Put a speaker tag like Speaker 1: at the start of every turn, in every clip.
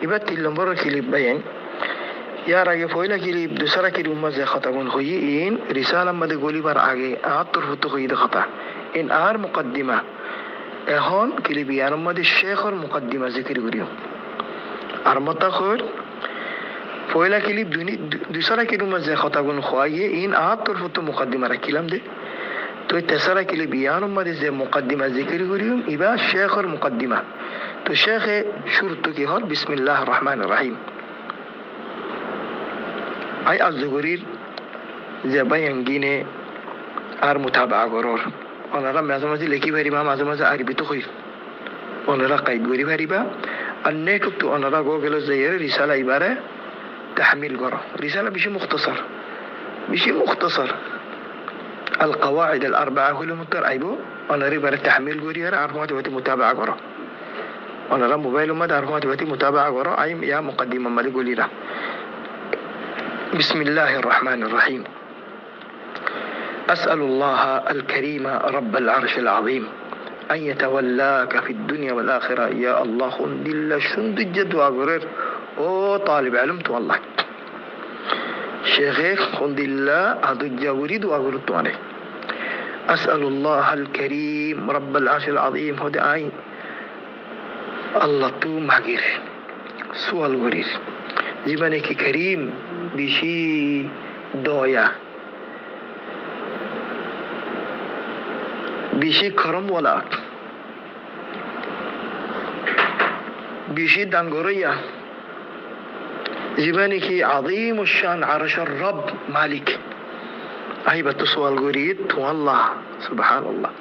Speaker 1: ইবার 3 নম্বরের ক্লিপ বাইন ইয়ার আগে পয়লা ক্লিপ দুসরা ক্লিপ মাঝে কথা বল হই ইন রিসালা মধ্যে গলিবার আগে আতর হতো হই কথা ইন আর মুকদ্দিমা এখন ক্লিপ ইয়ার মধ্যে শেখর মুকদ্দিমা জিকির করিও আর মতা কর পয়লা ক্লিপ দুসরা ক্লিপ মাঝে কথা বল হই ইন আতর হতো মুকদ্দিমা রাখিলাম দে তো তেসরা ক্লিপ ইয়ার মধ্যে যে মুকদ্দিমা জিকির করিও ইবা শেখর মুকদ্দিমা তো শেখে শুরুতে কি হল বিসমিল্লাহির রহমানির রহিম আই আজগরির যে বায়াঙ্গিনে আর মুতাবা গরর ওনারা মাঝে মাঝে লেখি পারিবা মাঝে মাঝে আরবি তো কই ওনারা কাইদ করি পারিবা আর নেটুক তো ওনারা গো গেল যে রিসালা ইবারে তাহমিল করো রিসালা বেশি মুখতাসার القواعد الأربعة كل متر أيبو أنا ريبر تحميل قريرة أرفعت وتي متابعة قرا أنا رام موبايل ما أرفعت وتي متابعة قرا أي يا مقدمة مالي قريرة بسم الله الرحمن الرحيم أسأل الله الكريم رب العرش العظيم أن يتولاك في الدنيا والآخرة يا الله خندل شند الجد وأقرر أو طالب علمت والله شيخ خندل هذا الجوريد وأقررت عليه أسأل الله الكريم رب العرش العظيم هدى آي الله تو مغير سؤال غرير জীবনে কি করিম বেশি দয়া বেশি করমওয়ালা বেশি দানগরইয়া জীবনে কি আযীম শান আরশের রব মালিক আইবা তো সওয়াল করি তো আল্লাহ সুবহানাল্লাহ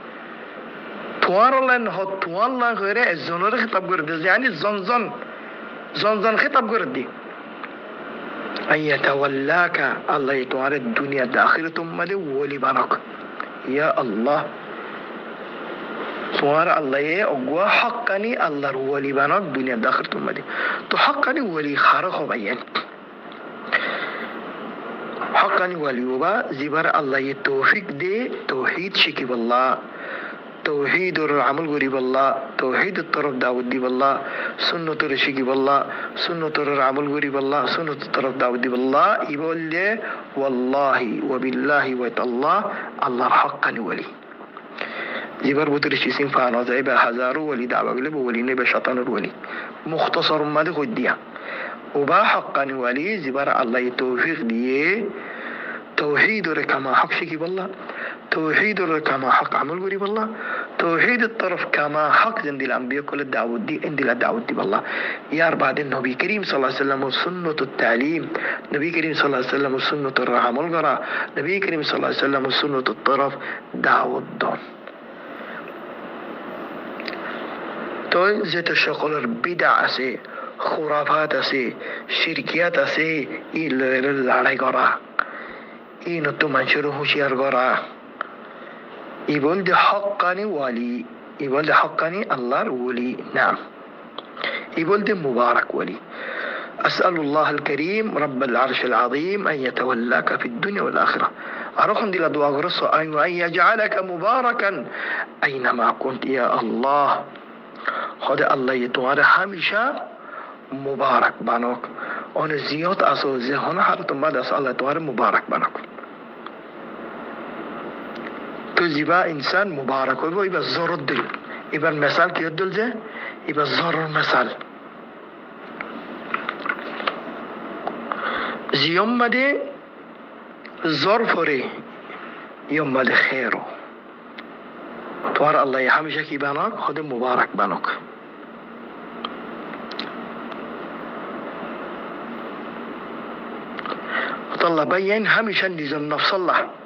Speaker 1: তোয়ার আল্লাহ তো আল্লাহ করে একজনের খিতাব করে দে يعني জন খিতাব করে দি أن يتولاك الله يتوارى الدنيا داخلة مدى ولي بانك يا الله توارى الله يأقوى حقني الله ولي بانك دنيا داخلة مدى تو حقني ولي خارق بيان حقني ولي وبا زبار الله يتوفيق دي توحيد شكي بالله توحيد العمل غريب الله توحيد الطرف داود دي بالله سنة الرشيق بالله سنة العمل غريب الله سنة الطرف داود دي بالله يقول لي والله وبالله وتالله الله حقا ولي جبر بطرشي سنفانا زيبا هزارو ولي دعوة قلب ولي نبا شطان الولي مختصر ما دي خد ديا وبا حقا ولي زبر الله يتوفيق دي توحيد كما حق شكي بالله توحيد كما حق عمل غريب الله توحيد الطرف كما حق زند الأنبياء كل الدعوة دي عند الدعوة دي بالله يا بعد النبي كريم صلى الله عليه وسلم سنة التعليم نبي كريم صلى الله عليه وسلم سنة الرحم القرى نبي كريم صلى الله عليه وسلم سنة الطرف دعوة الدون تو زيت الشغل بدع سي خرافات سي شركيات سي إلى قرى إنه تمنشره شير قرى يقول ده حقاني ولي يقول ده حقاني الله ولي نعم يقول ده مبارك ولي أسأل الله الكريم رب العرش العظيم أن يتولاك في الدنيا والآخرة أروحن دي لدواء غرصة أن يجعلك مباركا أينما كنت يا الله خد الله يتوارى هميشا مبارك بانوك أنا زياد أسو زيهونا حالتم بعد أسأل الله يتوارى مبارك بانوك تو زیبا انسان مبارک و ایبا زور دل ایبا مثال کی دل جه ایبا زور مثال زیوم مده زور فوری یوم مده خیرو توار الله همیشه کی بانک خود مبارک بانک الله بيان همیشه نظام نفس الله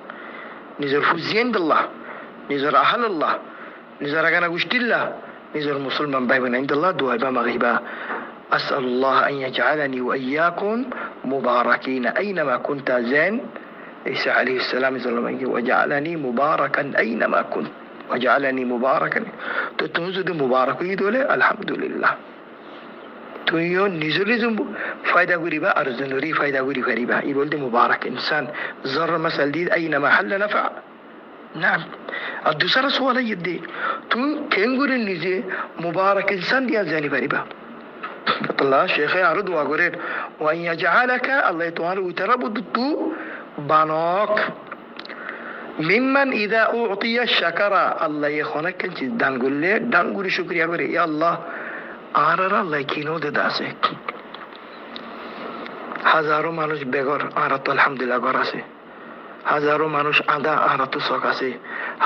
Speaker 1: نزر فوزين الله نزر أهل الله نزر أنا قشت الله نزر مسلمان بايبنا عند الله دعاء بمغيبا أسأل الله أن يجعلني وإياكم مباركين أينما كنت زين عيسى عليه السلام وجعلني مباركا أينما كنت وجعلني مباركا تتنزد مبارك يدولي الحمد لله تو نزول فايدة غريبة أرزنوري فايدة غريبة يقول دي مبارك إنسان زر مثل دي أينما حل نفع نعم الدوسرة سؤال يدي تو كنقول النزي مبارك إنسان دي أزاني غريبة আল্লাহ শেখে আরো দোয়া করেন ওয়াইয়া জাহালাকা আল্লাহ তোমার উইতারা বুদ্ধু বানক মিম্মান ইদা উতিয়া শাকারা আল্লাহ এখন কেন দান করলে দান করে শুকরিয়া করে ইয়া আল্লাহ আর আল্লাহ কিনো দে আছে হাজারো মানুষ বেগর আর তো আলহামদুলিল্লাহ ঘর আছে হাজারো মানুষ আদা আর তো শখ আছে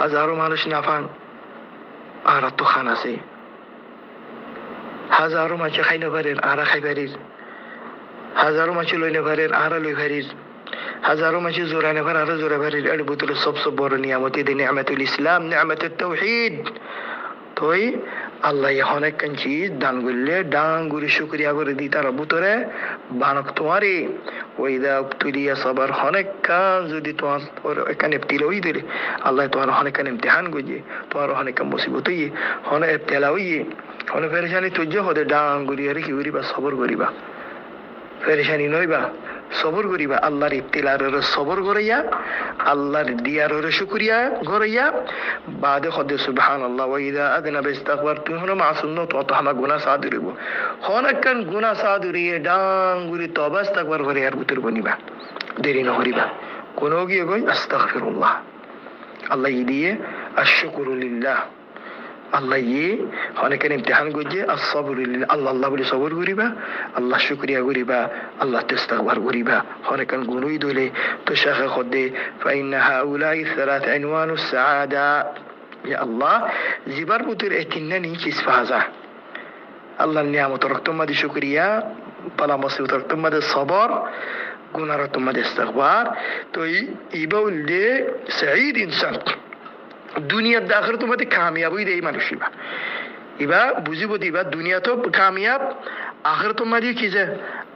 Speaker 1: হাজারো মানুষ নাফান আর তো খান আছে হাজারো মাছে খাইতে পারেন আর খাই পারির হাজারো মাছে লইতে পারেন আর লই পারির হাজারো মাছে জোরানে পার আর জোরা পারির এর ভিতরে সবচেয়ে বড় নিয়ামত এই নিয়ামতুল ইসলাম নিয়ামতুত তাওহীদ তোই আল্লাহ অনেক কাঞ্চি দান করলে ডাঙ্গুরি শুকরিয়া করে দি তার ভিতরে বানক তোমারে ওইদা তুলিয়া সবার অনেক কাজ যদি তোমার এখানে ইবতিলা হই দিলে আল্লাহ তোমার অনেক কান ইমতিহান গজে তোমার অনেক মুসিবত হইয়ে অনেক ইবতিলা হইয়ে অনেক পেরেশানি তুজ্য হতে ডাঙ্গুরি আর কি করিবা সবর করিবা পেরেশানি নইবা সবর করিবা আল্লাহর ইবতিলার সবর করাইয়া আল্লাহর দিয়ার শুকরিয়া করাইয়া বাদে খদে সুবহানাল্লাহ ওয়া ইযা আযনাবা ইস্তাগফারতু হুনা মাসুন্নাহ তো হামা গুনাহ সাদুরিব হনাকান গুনাহ সাদুরিয়ে ডাঙ্গুরি তওবা ইস্তাগফার করে আর ভিতর বনিবা দেরি না করিবা কোন গিয়ে কই আস্তাগফিরুল্লাহ আল্লাহ দিয়ে আশকুরু লিল্লাহ আল্লাহ অনেকের ইমতিহান করছে আল্লাহ আল্লাহ বলে সবর করিবা আল্লাহ শুকরিয়া করিবা আল্লাহ ইস্তিগফার করিবা অনেকান গুণই দলে তো শাখা খদে ফাইন্না হাউলাই সালাত আনওয়ানুস সাআদা ইয়া আল্লাহ জিবার বুতুর এই তিনটা নি চিজ ফাজা আল্লাহর নিয়ামত রকতমাদি শুকরিয়া পালা মুসিবত রকতমাদি সবর গুনাহ রকতমাদি ইস্তিগফার তো ইবাউল দে সাঈদ ইনসান দুনিয়ার আখিরাত মধ্যে কামিয়াব হই দেই মানুষ ইবা বুঝিব দিবা দুনিয়া তো কামিয়াব আখিরাত মধ্যে কি যে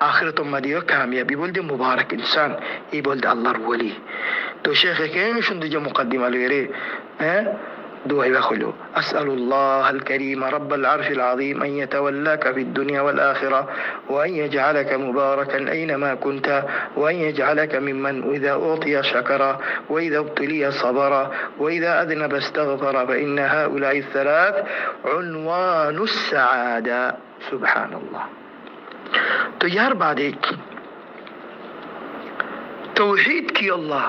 Speaker 1: আখিরাত মধ্যে কামিয়াবি বলতে মুবারক ইনসান এই বলতে আল্লাহর ওলি তো শেখ কেন সুন্দর যে মুকদ্দিমা লইরে হ্যাঁ دعاء بخلو أسأل الله الكريم رب العرش العظيم أن يتولاك في الدنيا والآخرة وأن يجعلك مباركا أينما كنت وأن يجعلك ممن إذا أعطي شكر وإذا ابتلي صبر وإذا أذنب استغفر فإن هؤلاء الثلاث عنوان السعادة سبحان الله تو يار بعدك توحيد كي الله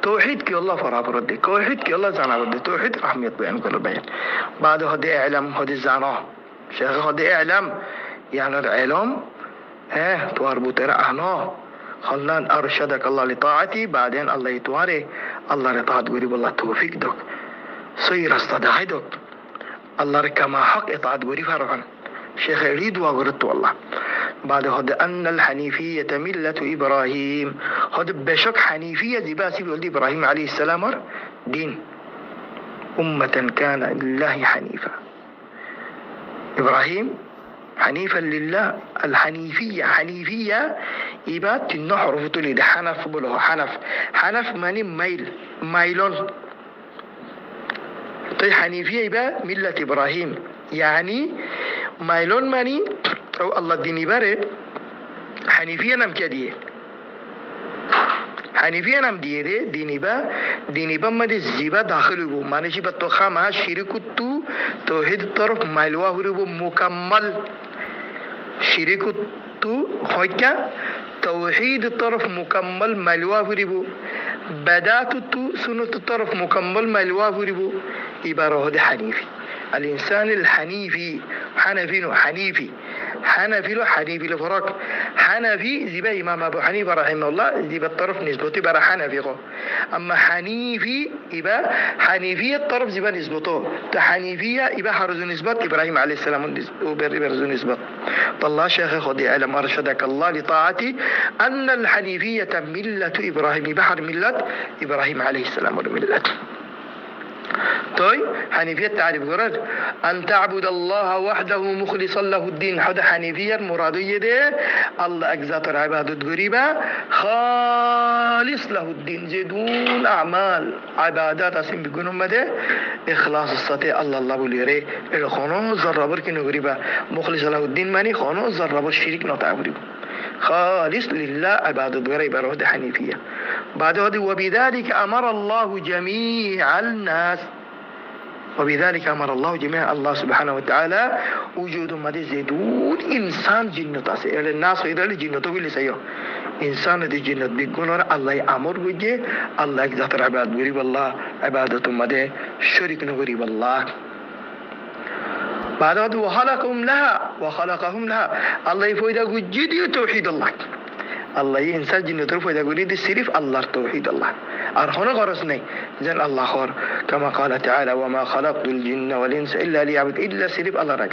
Speaker 1: توحيد كي الله فرابر دي توحيد كي الله زانا بدي توحيد رحمية بيان كل بيان بعد هدي اعلم هدي زانا شيخ هدي اعلم يعني العلم تواربو ترى اهنا خلان ارشدك الله لطاعتي بعدين الله يتواري الله لطاعت قريب الله توفيق دوك سير استدعي دوك الله ركما حق اطاعت قريب فرغن شيخ يريد وغرت والله بعد هذا أن الحنيفية ملة إبراهيم هذا بشك حنيفية زباسي بيقول إبراهيم عليه السلام دين أمة كان لله حنيفا إبراهيم حنيفا لله الحنيفية حنيفية إبات النحر فتولي ده حنف بله حنف ماني ميلون طيب حنيفية إبا ملة إبراهيم يعني ميلون ماني أو الله ديني باره حنيفية نم كديه حنيفية نم ديره ديني با مده زيبا داخل بو مانه جيبا تو خامه شركتو توحيد طرف ميلوا هربو مكمل شركتو خوكا توحيد الطرف مكمل ميلوا هربو بدات تو سنة الطرف مكمل ميلوا هربو إباره هذا حنيفي الإنسان الحنيفي حنفي له حنيفي لفرق حنفي زي إمام أبو حنيفة رحمه الله زي بالطرف نسبته برا حنفي أما حنيفي يبقى حنيفية الطرف زي نسبته حنيفية يبقى حرز نسبة إبراهيم عليه السلام وبرز نسبة والله شيخ خدي علم أرشدك الله لطاعتي أن الحنيفية ملة إبراهيم بحر ملة إبراهيم عليه السلام والملة طيب حنيفية تعرف قرر أن تعبد الله وحده مخلصا له الدين هذا حنيفية مرادية ده الله أجزاء العبادة قريبة خالص له الدين بدون أعمال عبادات أسم بيقولون ماذا إخلاص الصلاة الله بوليره الخانو زربر كنو قريبة مخلص له الدين ماني خانو زربر شريك نتعبد خالص لله عبادة قريبة هذا حنيفية بعد هذا وبذلك أمر الله جميع الناس وبذلك أمر الله جميع الله سبحانه وتعالى وجود مدى زيدون إنسان جنة إلى الناس إلى الجنة واللي سيو إنسان دي جنة بيقولون الله أمر وجه الله يقدر عباد غريب الله عبادة مدى شريك غريب الله بعد وخلقهم لها الله يفيد وجد توحيد الله الله إنسان جنة رفض يقول صرف الله توحيد الله أرهنا غرسني زين الله خور كما قال تعالى وما خلقت الجن والإنس إلا ليعبد إلا صرف الله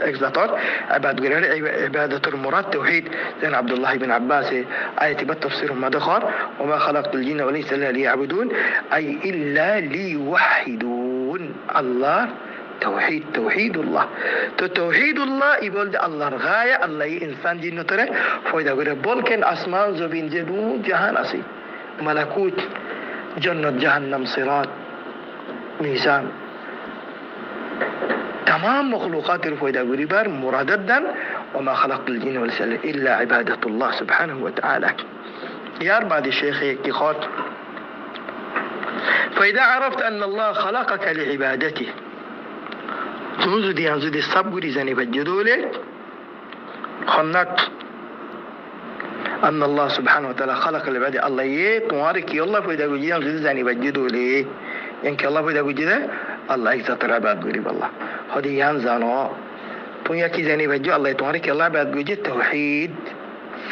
Speaker 1: أجزاتور عبادة المراد توحيد زين عبد الله بن عباس آية بالتفسير ما دخل وما خلقت الجن والإنس إلا ليعبدون أي إلا ليوحدون الله توحيد الله توحيد الله يقول الله الغاية الله إنسان جنة ترى فإذا قلت بولكن أسماء زبين جدو جهان أسي ملكوت جنة جهنم صراط ميزان تمام مخلوقات فإذا قلت بار مراددا وما خلقت الجن والإنس إلا عبادة الله سبحانه وتعالى يا بعد الشيخ يكيخات فإذا عرفت أن الله خلقك لعبادته تنوزو دي انزو دي الصبغ دي زاني بجدولي خنات أن الله سبحانه وتعالى خلق العباد الله يتوارك يالله فإذا قد انزو دي زاني بجدولي ينك الله فإذا قد جده الله يكتر عباد قريب الله هذه ينزانو تون يكي زاني بجو الله يتوارك يالله عباد قد توحيد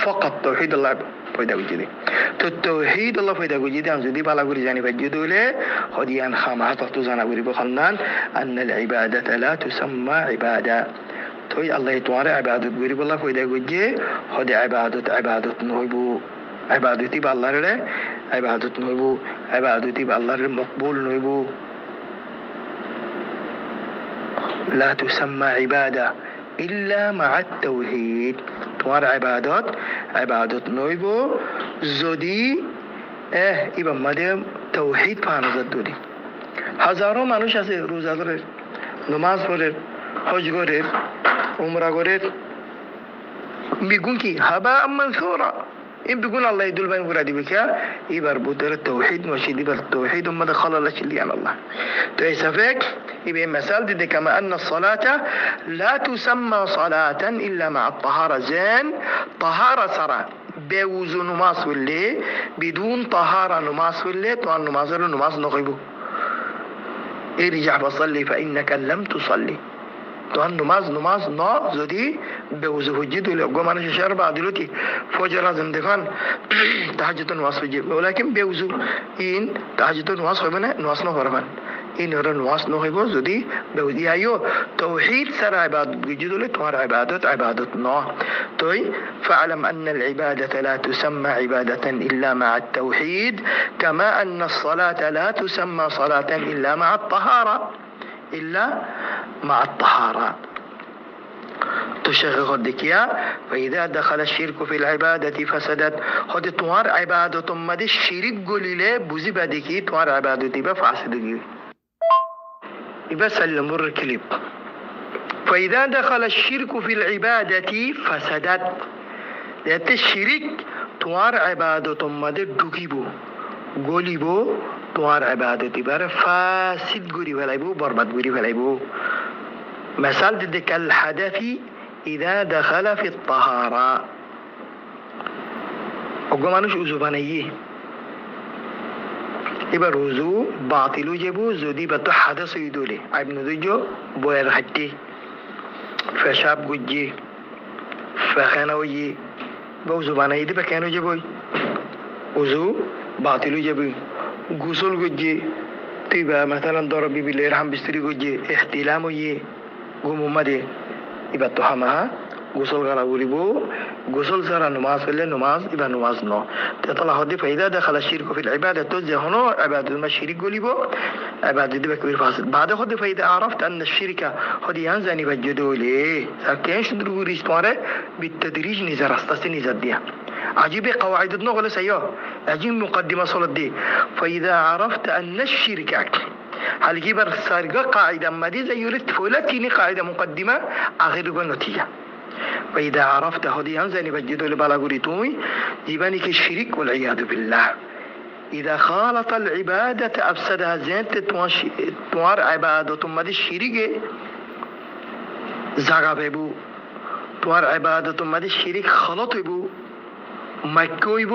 Speaker 1: فقط توحيد الله فإذا قد جده التوحيد الله فإذا وجد أن زدي بالا غوري جاني بجدو له خدي أن خامها تطوزانا غوري بخلنان أن العبادة لا تسمى عبادة توي الله يتوارى عبادة غوري بالله فإذا وجد خدي عبادة نوبو عبادة بالله له عبادة نوبو عبادة بالله مقبول نوبو لا تسمى عبادة إلا مع التوحيد توار عبادات نويبو زودي إبا مدام توحيد فانا زدودي هزارو মানুষ আছে রোজা করে নামাজ পড়ে হজ করে উমরা করে বিগুন কি হাবা মানসুরা إن بيقول الله يدل بين فرادي بك يبر بودر التوحيد ماشي دي بالتوحيد وما دخل الله شلي على الله تيسفك يبقى مثال دي كما أن الصلاة لا تسمى صلاة إلا مع الطهارة زين طهارة سرا بوزو نماز واللي بدون طهارة نماز واللي طوال نماز نغيبه ارجع فصلي فإنك لم تصلي طبعا نماز نا زدي بوزه وجد ولا قمنا شهر بعد دلوقتي فجر لازم دكان تهجد نواس وجد ولكن بوزه إن تهجد نواس خبنا نواس نهربان إن هر نواس نهيبو زدي بوزي أيو توحيد سر عبادة وجد ولا توار عبادة نا توي فاعلم أن العبادة لا تسمى عبادة إلا مع التوحيد كما أن الصلاة لا تسمى صلاة إلا مع الطهارة إلا مع الطهارة تشغل الدكيا فإذا دخل الشرك في العبادة فسدت خد توار عبادة مد الشرك قولي له بوزي بدكي توار عبادة بفاسدكي بس المر كليب فإذا دخل الشرك في العبادة فسدت ذات الشرك توار عبادة مد دكيبو قولي بو توار عبادة بار فاسد غوري ولايبو برباد غوري ولايبو مثال ذلك الحدث إذا دخل في الطهارة وقمانوش أزوبانيه إبا روزو باطلو جبو زودي بطو حدث يدولي ابن دجو بوير حتي فشاب قجي فخانوي بوزوبانيه دي بكانو جبوي وزو باطلو جبوي غسل گجي تيبا مثلا ضربي بالإرحام بستري گجي احتلام ويه غمومدي يبا تحمها غسل غلا وليبو غسل سرا نماز ولا نماز يبا نماز نو تطلع هدي فإذا دخل الشرك في العبادة توجه هنا عبادة ما الشرك وليبو عبادة دي بكبير فاسد بعد هدي فإذا عرفت أن الشرك هدي ينزني بجدولي ساكين شدرو ريستواره بالتدريج نزار استاسي نزار ديها عجيب قواعد النغلة سياه عجيب مقدمة صلاة دي فإذا عرفت أن الشرك هل جبر سارقة قاعدة مديزة يريد فولتيني قاعدة مقدمة آخر النتيجة فإذا عرفت هدي أنزاني بجدو لبالاغوري تومي جيباني كالشرك والعياذ بالله ইদা খালাতাল ইবাদাত আফসাদাহা যেতে তোমার ইবাদত মধ্যে শিরিকে জাগা পাইবো, তোমার ইবাদত মধ্যে শিরিক খলত হইব, মাক্য হইব,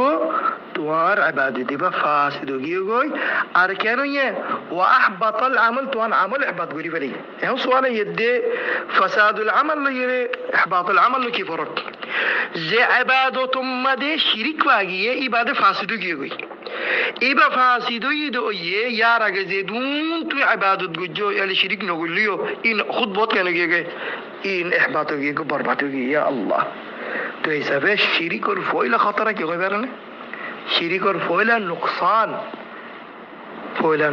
Speaker 1: তোমার ইবাদত দিবা ফাসিদ গিয়ে গই। আর কেন ইয়ে ওয়া আহবাতাল আমল, তোমার আমল ইবাদত করি পারি। এখন সওয়াল ইয়ে ফাসাদুল আমল লইরে ইহবাতুল আমল কি ফরক? যে ইবাদত মধ্যে শিরিক লাগিয়ে ইবাদত ফাসিদ গিয়ে গই, এবার ফাসিদ হইয়ে ইয়ার আগে যে দুন তুই ইবাদত গুজো এলে শিরিক নগলিও ইন খুদবত কেন গিয়ে গে ইন ইহবাত গিয়ে বরবাদ গিয়ে ইয়া আল্লাহ। তো হিসাবে শিরিকর ফয়লা খতরা কি হয় বেরোনে, শিরিকর ফয়লা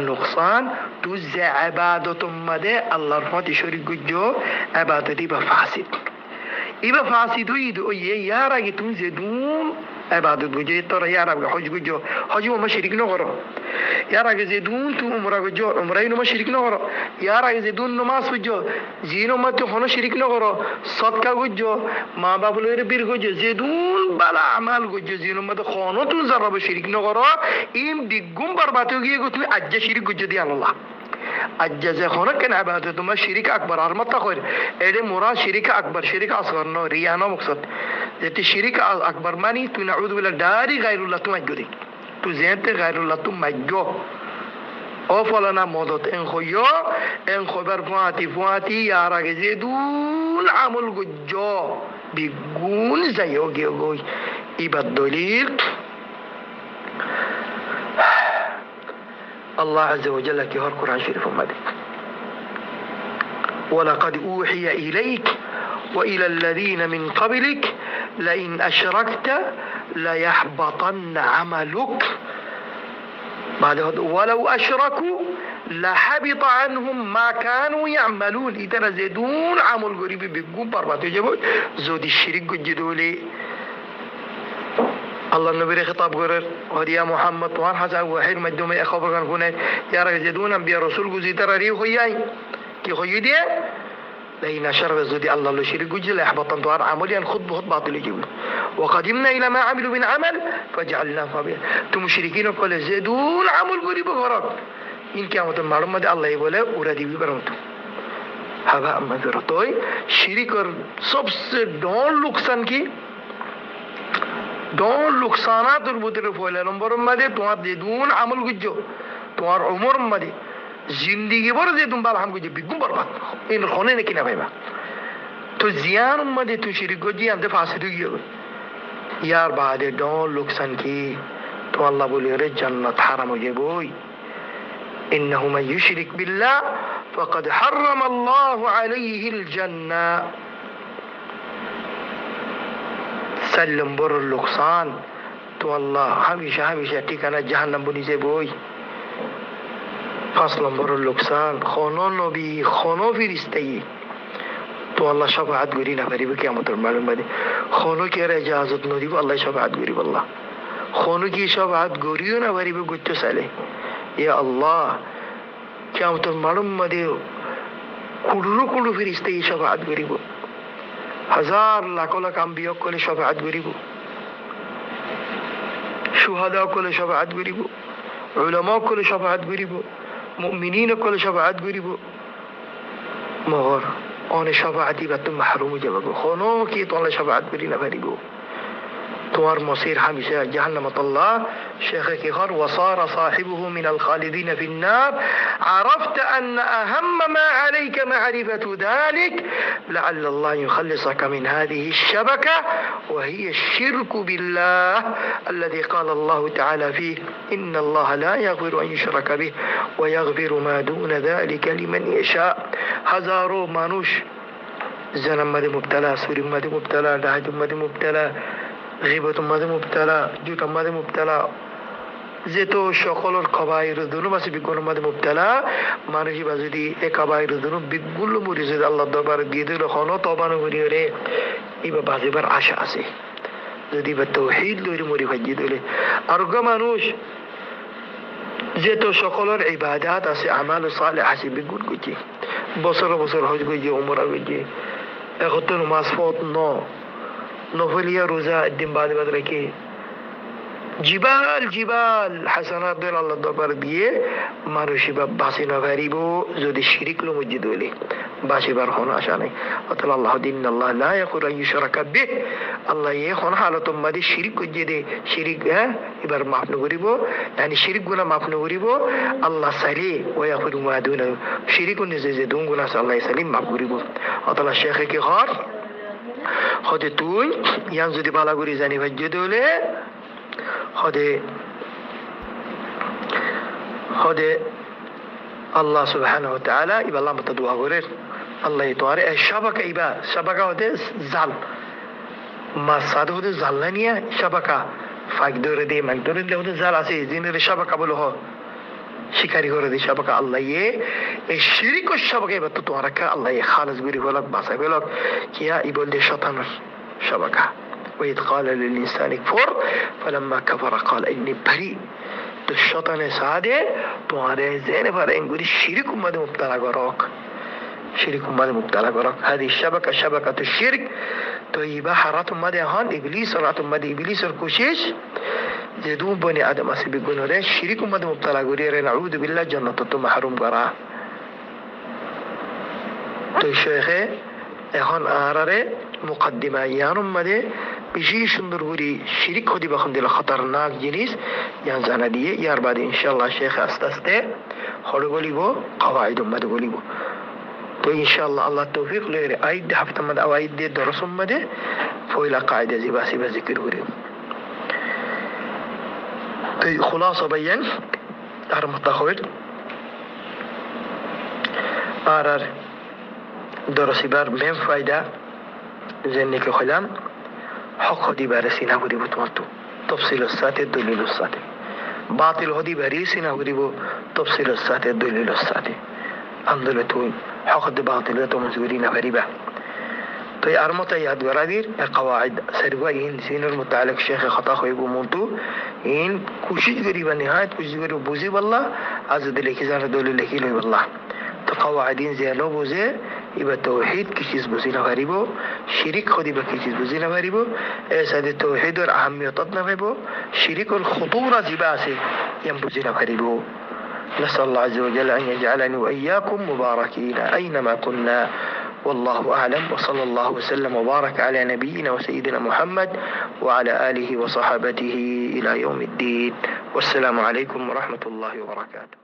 Speaker 1: নুকসান তুই যে ইবাদত মধ্যে আল্লাহর প্রতি শরীক গুজো ইবাদত ইবা ফাসিদ, ইবা ফাসিদ হইয়ে ইয়ার আগে তুমি যে দুন ইবাদত গুজো তোরা ইয়ার আগে হজ গুজো হজ মা শিরিক ন করো, ইয়ার আগে যে দুন তুই উমরা গুজো উমরাই নমা শিরিক ন করো, ইয়ার আগে যে দুন নমাজ গুজো জিনো মা তো হনো শিরিক ন করো, সদকা গুজো মা বাবুলের বীর গুজো যে দুন বালা আমাল গুজো জিনো মা তো হনো তুই জারাবে শিরিক ন করো, ইম বিগুম বরবাদ গিয়ে তুমি আজ্জা শিরিক গুজো দি আল্লাহ আজ্জা যে হনো কেন ইবাদত তোমার শিরিক আকবার আর মত কইর এডে মোরা শিরিক আকবার শিরিক আসগর ন রিয়া ন মকসদ যেটি শিরিক আকবার মানি তুই নাউযু বিল্লাহ দারি গায়রুল্লাহ তুমি গরি তুই যেতে গায়রুল্লাহ তুমি মাইগো ও ফলানা মদত এন খইও এন খবর ফুয়াতি আর আগে যে দুল আমল গুজ্জো বিগুন যাইও গিয়ে গই ইবাদ দলিল الله عز وجل في القرآن الشريف ماذا ولقد أوحي إليك وإلى الذين من قبلك لئن أشركت ليحبطن عملك بعد ولو أشركوا لحبط عنهم ما كانوا يعملون إذا زيدون عمل قريب بيقوم بربات يجبون زود الشرك جدولي الله النبي خطاب قرر وديا محمد وان حسن وحير مجدوم خبر كان هنا يا رجدون انبياء رسول جزي ترى ريو خياي كي خيي دي لين شرب زودي الله لو شرك جل يحبطن دوار عمليا خطب باطل يجيب وقدمنا الى ما عملوا من عمل فجعلناه خبيرا تو مشركين كل زيدون عمل قريب غرق ان كانت المعلومه الله يقول اورادي بيبرمت هذا مذرتوي شرك सबसे डॉन नुकसान की دون لقصانات البطر فولا نمبر مدي توار دون عمل گجو توار عمر مدي زندگی بر دون بال هم گجو بيگم برباد این خونه نکی نبایما تو زیان مدي تو شریک گجی اند فاسد گیو یار بعد دون لقصان کی تو الله بولی ر جنت حرام ہو جبوی انه من يشرك بالله فقد حرم الله عليه الجنه سلم بر اللقصان تو الله همیشه ٹھکانہ جہنم بنی سے بوئی فصل بر اللقصان خونو نبی خونو فرشتے تو الله شفاعت گری نہ کری قیامت معلوم بده خونو کی اجازت نہ دی الله شفاعت گری والله خونو کی شفاعت گریو نہ بری گچو سالے یا الله قیامت معلوم بده کڑو فرشتے شفاعت گری हजार लाखों लाख अंबिया को ले शफाअत गरीबो शुहदा को ले शफाअत गरीबो उलमा को ले शफाअत गरीबो मुमिनीन को ले शफाअत गरीबो मगर उन शफाअती बात महरूम जब खानो की तो अल्लाह शफाअत गरी ना गरीबो توار مصير حميسة جهنم الله شيخ كخر وصار صاحبه من الخالدين في النار عرفت أن أهم ما عليك معرفة ذلك لعل الله يخلصك من هذه الشبكة وهي الشرك بالله الذي قال الله تعالى فيه إن الله لا يغفر أن يشرك به ويغفر ما دون ذلك لمن يشاء هزارو مانوش زنا مد مبتلى سوري مد مبتلى دهج مد مبتلى غیبت مده مبتلا جوت مده مبتلا যেতো সকলের কবায়ের দুনুব আছে বিগুণ মধ্যে মুবতালা মানুষ যদি এই কবায়ের দুনুব বিগুলো মরি যদি আল্লাহ দরবারে দিয়ে দিল হলো তবানো করি রে ইবা বাজিবার আশা আছে যদি বা তাওহীদ লইরে মরি ভাজি দিলে আর গো মানুষ যেতো সকলের ইবাদত আছে আমাল সালেহ আছে বিগুণ কইছে বছর বছর হজ কইছে উমরা কইছে এখন নামাজ পড় ন নফলিয়া রোজা দিন বাদ বাদ রেখে জিবাল জিবাল হাসানাত দিল আল্লাহ দরবার দিয়ে মানুষ এবার বাঁচি না পারিব যদি শিরিক লো মসজিদ হইলে বাঁচিবার কোন আশা নেই। অতএব আল্লাহ দিন আল্লাহ লা ইয়াকুরু আন ইউশরাকা বিহ, আল্লাহ এখন হালত মাদি শিরিক কইয়ে দে শিরিক এবার মাফ ন করিব, yani শিরিক গুনাহ মাফ ন করিব আল্লাহ সাইলে ওয়া ইয়াকুরু মা দুনা শিরিক নিজে যে দুন গুনাহ আল্লাহ সাইলে মাফ করিব। অতএব শেখে কি হর হতে তুই ইয়ান যদি বালা করি জানি ভাজ্য দলে হদে আল্লাহ সুবহানাহু ওয়া তাআলা ইবা আল্লাহ মত দোয়া করে আল্লাহ তোরে এই শাবাকা হতে জাল মাছ সাদ হতে জাল না নিয়ে শাবাকা ফাঁক ধরে দিয়ে মাছ ধরে দিলে হতে জাল আছে জিনের শাবাকা বলো শিকারি করে দিয়ে শাবাকা আল্লাহ এই শিরিক ও শাবাকা এবার তো তোমার আল্লাহ খালেজ গুরি হলক বাঁচা গেলক কিয়া ই বললে শতানোর শাবাকা وإذ قال للإنسان كفر فلما كفر قال إني بريء تو الشيطان ساده تمہارے ذہن پر انگوری شرک مد مبتلا کرک شرک مد مبتلا کرک هذه الشبكة شبكة الشرك تو يبا حرات مد هان إبليس رات مد إبليس الكوشش زدون بني آدم أسبي گناه شرک مد مبتلا کری نعوذ بالله جنت تو محروم کرا تو شیخ এখন আরারে মুকদ্দিমা ইয়ানুম মধ্যে বেশি সুন্দর করে শিরিক হদি বখন দিল খতরনাক জিনিস ইয়ান জানা দিয়ে ইয়ার বাদে ইনশাআল্লাহ শেখ আস্তে আস্তে হড় বলিব কওয়াইদ মধ্যে বলিব। তো ইনশাআল্লাহ আল্লাহ তৌফিক লয়ে আইদ হাফতা মধ্যে আওয়াইদ দিয়ে দরসম মধ্যে ফয়লা কায়দা জিবাসি বা জিকির করি। তো খুলাসা বায়ান আর মুতাখাওয়ির আর দরসিবার মেম ফায়দা যেনকে হলাম হক হদিবারে সিনা করিব তোমার তো তফসিলের সাথে দলিলের সাথে, বাতিল হদিবারে সিনা করিব তফসিলের সাথে দলিলের সাথে, আন্দোলন তুই হক হদি বাতিল তো মজুরি না পারিবা। তো আর মতো ইয়াদ গরাদির قواعد سروا ইন সিনের متعلق শেখ খতা হইব মন্তু ইন কোশিশ করিবা নিহায়ত কোশিশ করিব বুঝি আল্লাহ আজ দিলে কি জানা দলিল লিখি লই আল্লাহ। তো قواعدين زينو বুঝে এবার তৌহিদ কি চিজ বুঝি না পারিব, শিরিক খদিবা কি চিজ বুঝি না পারিব, এর সাথে তৌহিদের আহমিয়ত না পাইব, শিরিকর খুতুরা জিবা আছে ইয়াম বুঝি না পারিব। نسأل الله عز وجل أن يجعلني وإياكم مباركين أينما كنا والله أعلم وصلى الله وسلم وبارك على نبينا وسيدنا محمد وعلى آله وصحبه إلى يوم الدين والسلام عليكم ورحمة الله وبركاته.